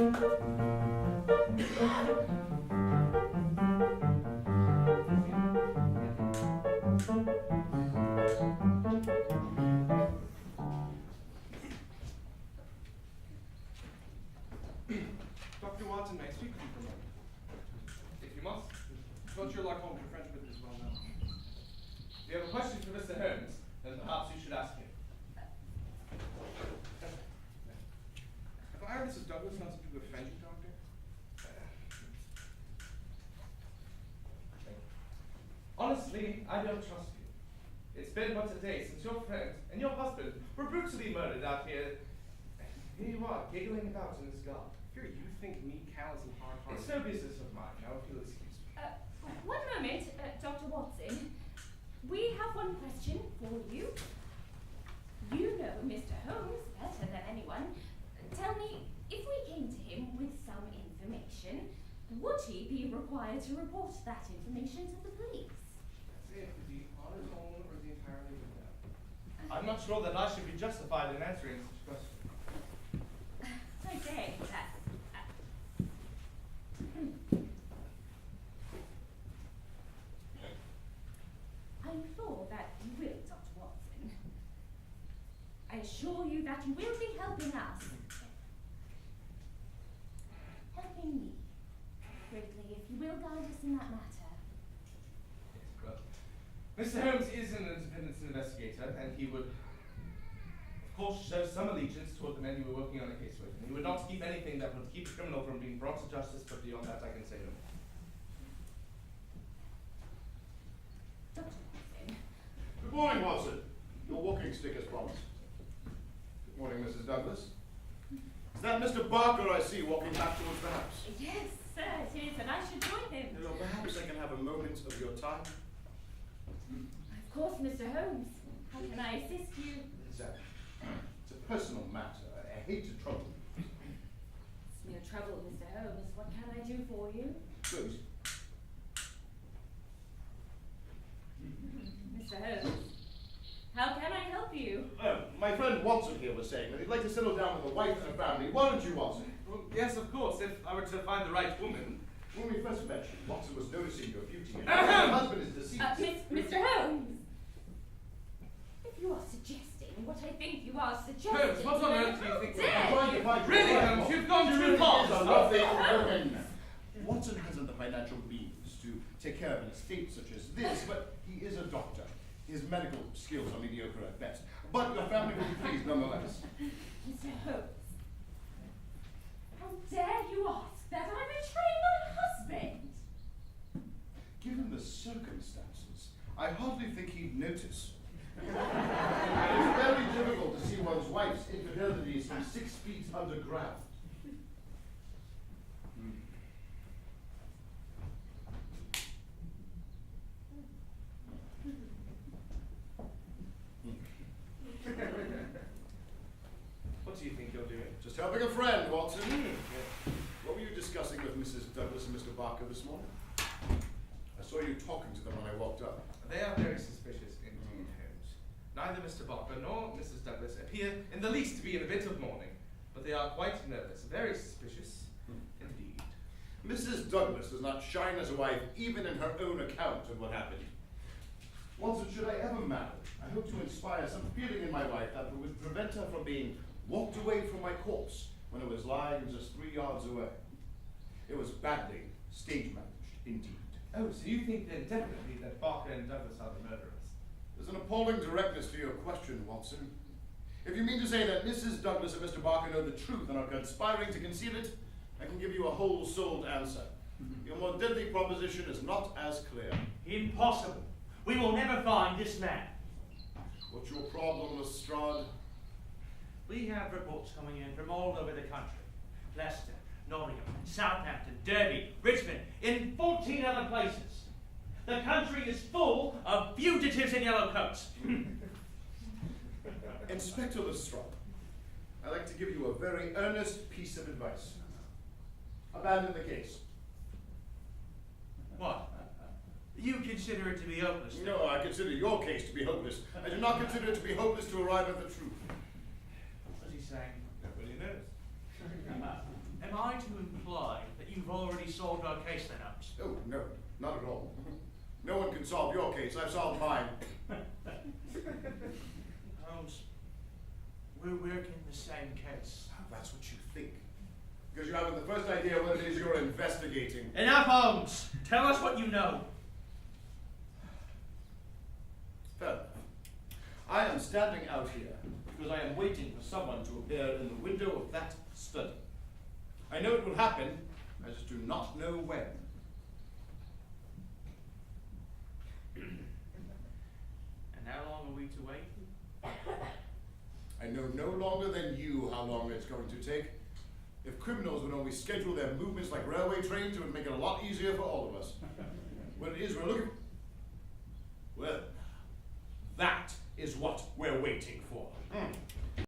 Dr. Watson, may I speak with you for a moment? If you must. Well, Sherlock Holmes, your friendship with him is well known. If you have a question for Mr. Holmes, then perhaps you should ask him. Have I or Mrs. Douglas done something to offend you, Doctor? Honestly, I don't trust you. It's been but a day since your friend and your husband were brutally murdered out here. Here you are, giggling about in this garden. Here you think me callous and hard-hearted. It's no business of mine. Now, if you'll excuse me. One moment, Dr. Watson. We have one question for you. You know Mr. Holmes better than anyone. Tell me, if we came to him with some information, would he be required to report that information to the police? Say it would be on his own or the entirely without. I'm not sure that I should be justified in answering such questions. Okay, that's... I'm sure that you will, Dr. Watson. I assure you that you will be helping us. Helping me. Greatly, if you will guide us in that matter. Yes, well, Mr. Holmes is an independent investigator, and he would, of course, show some allegiance toward the men you were working on a case with. And he would not keep anything that would keep a criminal from being brought to justice, but beyond that, I can say no more. Dr. Watson. Good morning, Watson. Your walking stick as promised. Good morning, Mrs. Douglas. Is that Mr. Barker I see walking back towards the house? Yes, sir, it is, and I should join him. You know, perhaps I can have a moment of your time. Of course, Mr. Holmes. How can I assist you? It's a personal matter. I hate to trouble you. It's no trouble, Mr. Holmes. What can I do for you? Please. Mr. Holmes, how can I help you? My friend Watson here was saying that he'd like to settle down with a wife and a family. Why don't you, Watson? Well, yes, of course, if I were to find the right woman. When we first met you, Watson was noticing your beauty. And your husband is deceased. Mr. Holmes! If you are suggesting what I think you are suggesting... Holmes, what on earth do you think dead? I'm trying to find Really, your Holmes, wife. you've gone too far. Is a lovely woman. Watson hasn't the financial means to take care of an estate such as this, but he is a doctor. His medical skills are mediocre at best. But your family will be pleased nonetheless. Mr. Holmes, how dare you ask that I betray my husband? Given the circumstances, I hardly think he'd notice. It's very difficult to see one's wife's infidelities from 6 feet underground. What do you think you're doing? Just helping a friend, Watson. What were you discussing with Mrs. Douglas and Mr. Barker this morning? I saw you talking to them when I walked up. They are very suspicious indeed, Holmes. Neither Mr. Barker nor Mrs. Douglas appear in the least to be in a bit of mourning, but they are quite nervous, very suspicious indeed. Mrs. Douglas does not shine as a wife, even in her own account of what happened. Watson, should I ever marry, I hope to inspire some feeling in my wife that would prevent her from being walked away from my corpse when it was lying just 3 yards away. It was badly stage managed, indeed. Oh, so you think then definitely that Barker and Douglas are the murderers? There's an appalling directness to your question, Watson. If you mean to say that Mrs. Douglas and Mr. Barker know the truth and are conspiring to conceal it, I can give you a whole-souled answer. Your more deadly proposition is not as clear. Impossible. We will never find this man. What's your problem, Lestrade? We have reports coming in from all over the country. Leicester, Nottingham, Southampton, Derby, Richmond, in 14 other places. The country is full of fugitives in yellow coats. Inspector Lestrade, I'd like to give you a very earnest piece of advice. Abandon the case. What? You consider it to be hopeless? No, I consider your case to be hopeless. I do not consider it to be hopeless to arrive at the truth. What's he saying? Nobody knows. Am I to imply that you've already solved our case then, Holmes? Oh, no, not at all. No one can solve your case. I've solved mine. Holmes, we're working the same case. That's what you think. Because you haven't the first idea what it is you're investigating. Enough, Holmes! Tell us what you know. Fair enough. I am standing out here because I am waiting for someone to appear in the window of that study. I know it will happen, I just do not know when. And how long are we to wait? I know no longer than you how long it's going to take. If criminals would only schedule their movements like railway trains, it would make it a lot easier for all of us. What it is we're looking for, well, that is what we're waiting for.